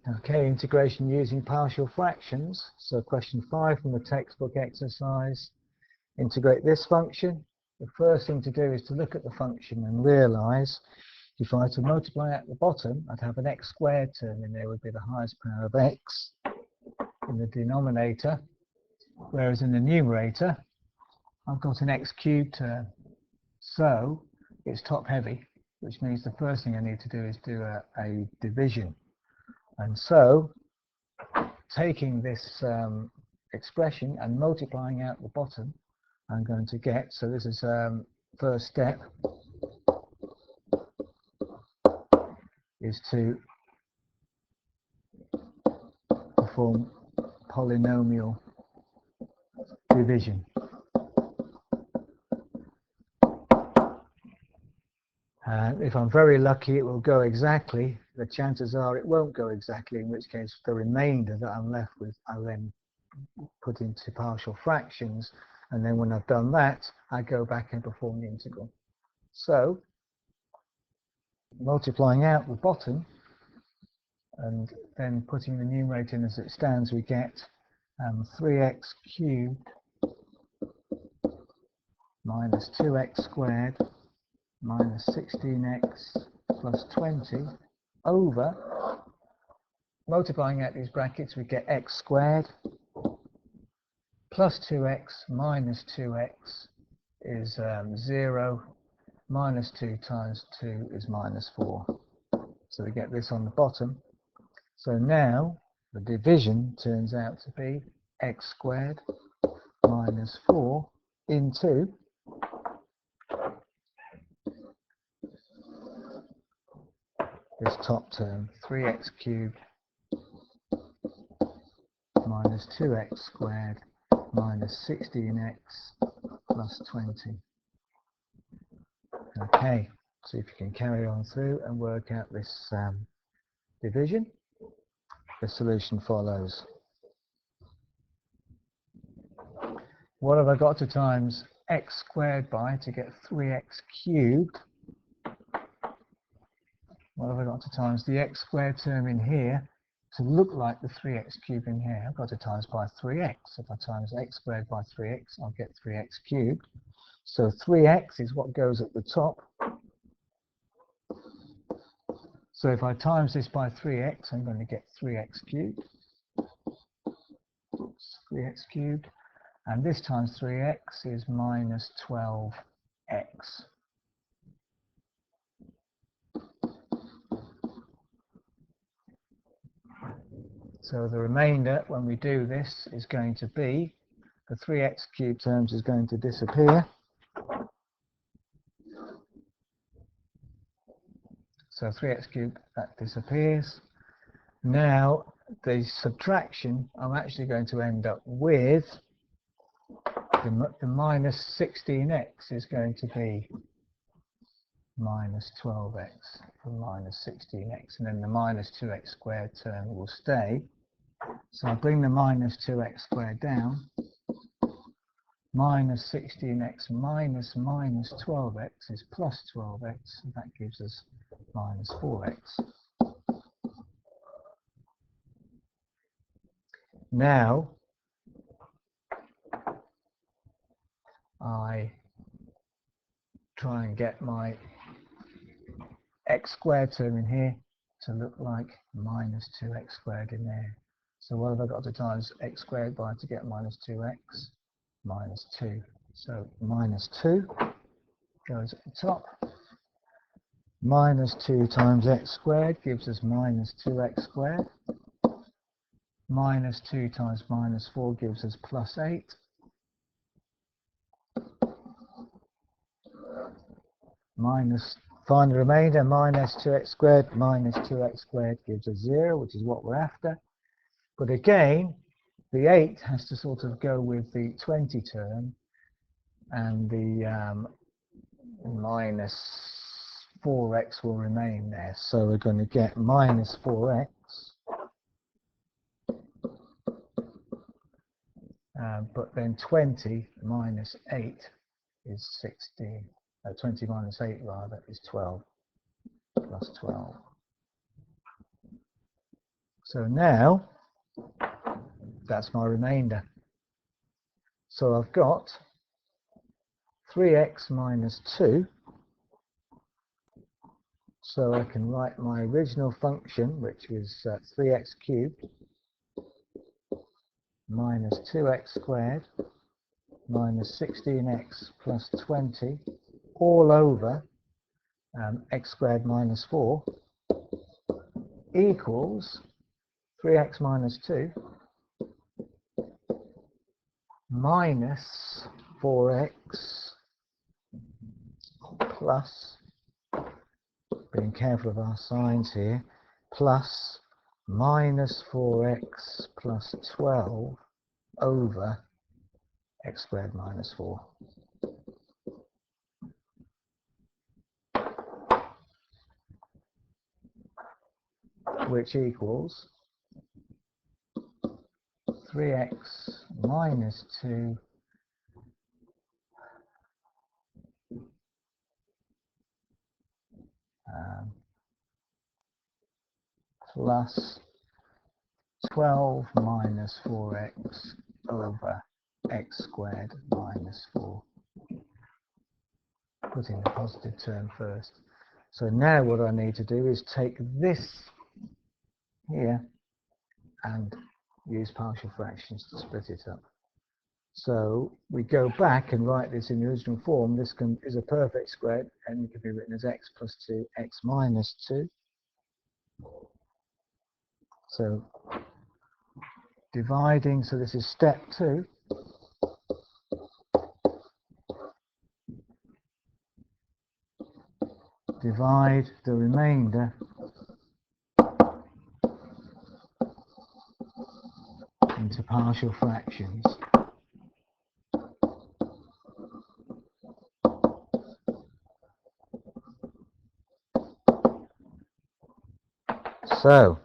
Okay, integration using partial fractions. So question 5 from the textbook exercise. Integrate this function. The first thing to do is to look at the function and realize if I were to multiply at the bottom, I'd have an x squared term in there, would be the highest power of x in the denominator, whereas in the numerator I've got an x cubed term. So it's top heavy, which means the first thing I need to do is do a division. And so taking this expression and multiplying out the bottom, I'm going to get, so this is first step, is to perform polynomial division. If I'm very lucky, it will go exactly. The chances are it won't go exactly, in which case the remainder that I'm left with, I'll then put into partial fractions, and then when I've done that, I go back and perform the integral. So, multiplying out the bottom, and then putting the numerator in as it stands, we get 3x cubed minus 2x squared minus 16x plus 20 over, multiplying out these brackets, we get x squared plus 2x minus 2x is 0, minus 2 times 2 is minus 4. So we get this on the bottom. So now the division turns out to be x squared minus 4 into this top term, 3x cubed minus 2x squared minus 16x plus 20. Okay, so if you can carry on through and work out this division, the solution follows. What have I got to times x squared by to get 3x cubed? What have I got to times the x squared term in here to look like the 3x cubed in here? I've got to times by 3x. If I times x squared by 3x, I'll get 3x cubed. So 3x is what goes at the top. So if I times this by 3x, I'm going to get 3x cubed. Oops, 3x cubed. And this times 3x is minus 12x. So the remainder, when we do this, is going to be, the 3x cubed terms is going to disappear. So 3x cubed, that disappears. Now, the subtraction, I'm actually going to end up with the minus 16x is going to be minus 12x from minus 16x, and then the minus 2x squared term will stay. So I bring the minus 2x squared down. Minus 16x minus 12x is plus 12x, and that gives us minus 4x. Now, I try and get my x squared term in here to look like minus 2x squared in there. So what have I got to times x squared by to get minus 2x? Minus 2. So minus 2 goes at the top. Minus 2 times x squared gives us minus 2x squared. Minus 2 times minus 4 gives us plus 8. Find the remainder, minus 2x squared minus 2x squared gives us 0, which is what we're after. But again, the 8 has to sort of go with the 20 term, and the minus 4x will remain there. So we're going to get minus 4x. But then 20 minus 8 is 16. 20 minus 8 rather is 12 plus 12. So now that's my remainder. So I've got 3x minus 2. So I can write my original function, which was 3x cubed minus 2x squared minus 16x plus 20 all over x squared minus 4 equals 3x minus 2 minus 4x plus, being careful of our signs here, plus minus 4x plus 12 over x squared minus 4. Which equals 3x minus 2 plus 12 minus 4x over x squared minus 4. Putting the positive term first. So now what I need to do is take this here and use partial fractions to split it up. So we go back and write this in the original form. This is a perfect square and it can be written as x plus 2, x minus 2. So dividing, so this is step 2. Divide the remainder into partial fractions. So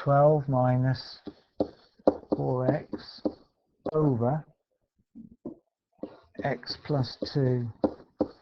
12 minus 4x over x plus 2,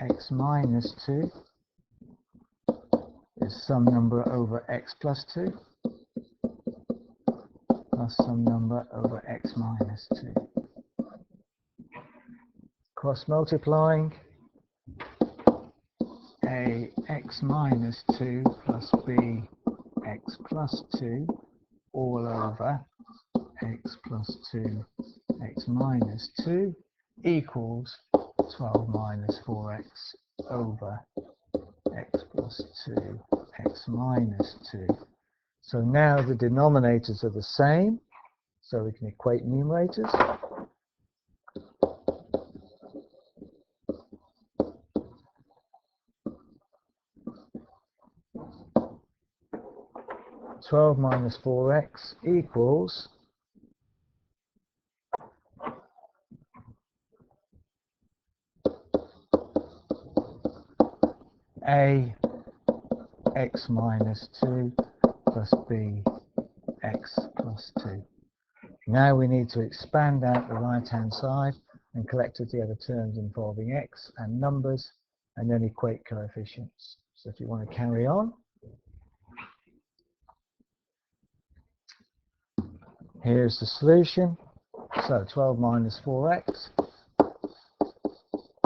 x minus 2 is some number over x plus 2 plus some number over x minus 2. Cross multiplying, a x minus 2 plus b x plus 2 all over x plus 2 x minus 2 equals 12 minus 4x over x plus 2 x minus 2. So now the denominators are the same, so we can equate numerators. (12 minus 4x) equals a x minus 2 plus b x plus 2. Now we need to expand out the right hand side and collect the other terms involving x and numbers and then equate coefficients. So if you want to carry on, here's the solution. So 12 minus 4x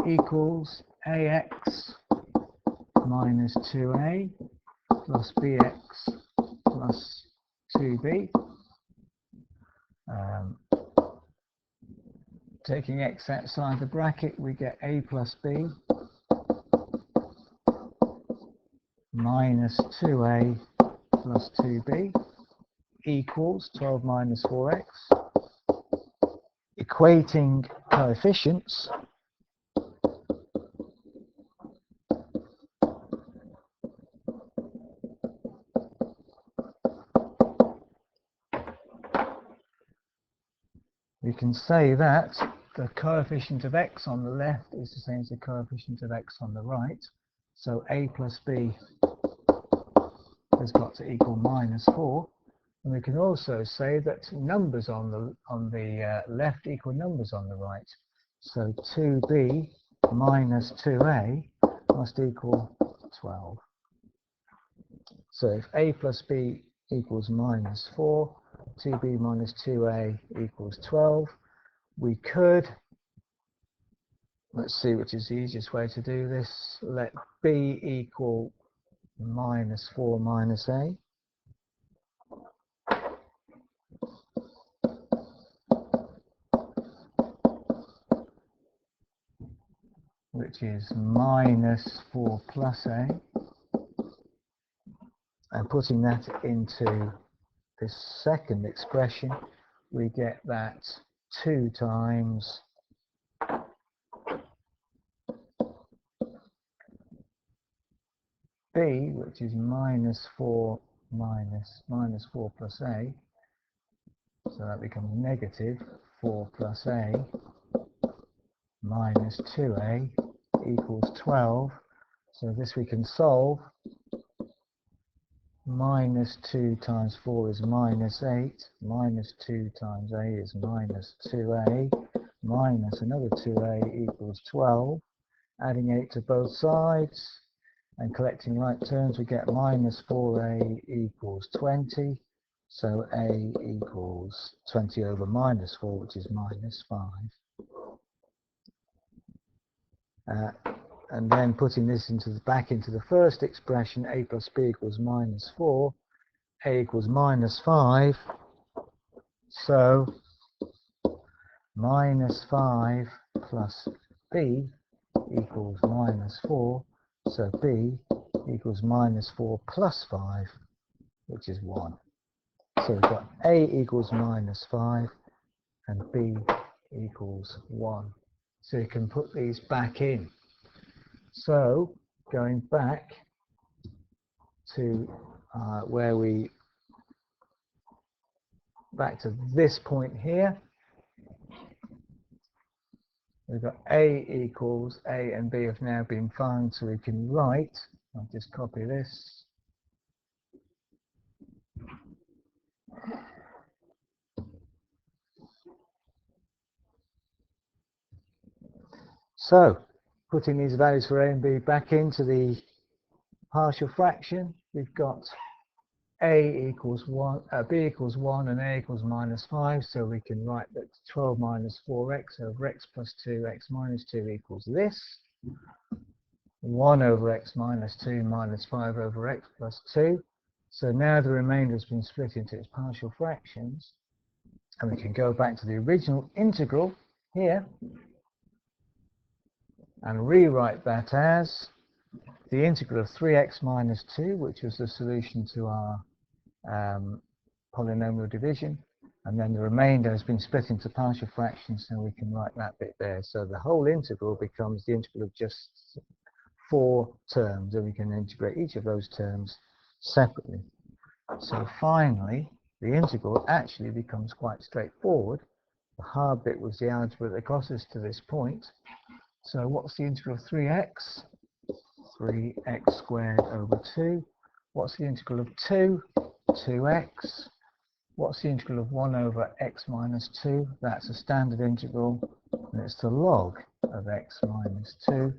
equals ax minus 2a plus bx plus 2b. Taking x outside the bracket, we get a plus b minus 2a plus 2b equals 12 minus 4x. Equating coefficients, we can say that the coefficient of x on the left is the same as the coefficient of x on the right. So a plus b has got to equal minus 4. And we can also say that numbers on the left equal numbers on the right. So 2b minus 2a must equal 12. So if a plus b equals minus 4, 2b minus 2a equals 12, we could, let's see which is the easiest way to do this, let b equal minus 4 minus a. Which is minus 4 plus a. And putting that into this second expression, we get that 2 times b, which is minus 4 minus 4 plus a. So that becomes negative 4 plus a minus 2a equals 12. So this we can solve. Minus 2 times 4 is minus 8. Minus 2 times a is minus 2a. Minus another 2a equals 12. Adding 8 to both sides and collecting like terms, we get minus 4a equals 20. So a equals 20 over minus 4, which is minus 5. And then putting this back into the first expression, a plus b equals minus 4, a equals minus 5. So minus 5 plus b equals minus 4. So b equals minus 4 plus 5, which is 1. So we've got a equals minus 5 and b equals 1. So you can put these back in. So going back to back to this point here, we've got a equals, a and b have now been found, so we can write, I'll just copy this. So putting these values for a and b back into the partial fraction, we've got a equals 1, b equals 1 and a equals minus 5, so we can write that 12 minus 4x over x plus 2, x minus 2 equals this. 1 over x minus 2 minus 5 over x plus 2. So now the remainder has been split into its partial fractions, and we can go back to the original integral here and rewrite that as the integral of 3x minus 2, which was the solution to our polynomial division, and then the remainder has been split into partial fractions, so we can write that bit there. So the whole integral becomes the integral of just 4 terms, and we can integrate each of those terms separately. So finally, the integral actually becomes quite straightforward. The hard bit was the algebra that got us to this point. So what's the integral of 3x? 3x squared over 2. What's the integral of 2? 2x. What's the integral of 1 over x minus 2? That's a standard integral, and it's the log of x minus 2.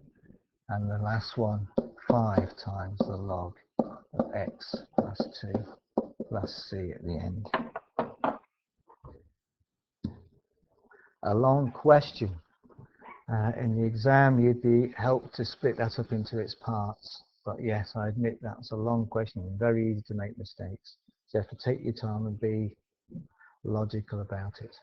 And the last one, 5 times the log of x plus 2 plus c at the end. A long question. In the exam, you'd be helped to split that up into its parts. But yes, I admit that's a long question and very easy to make mistakes. So you have to take your time and be logical about it.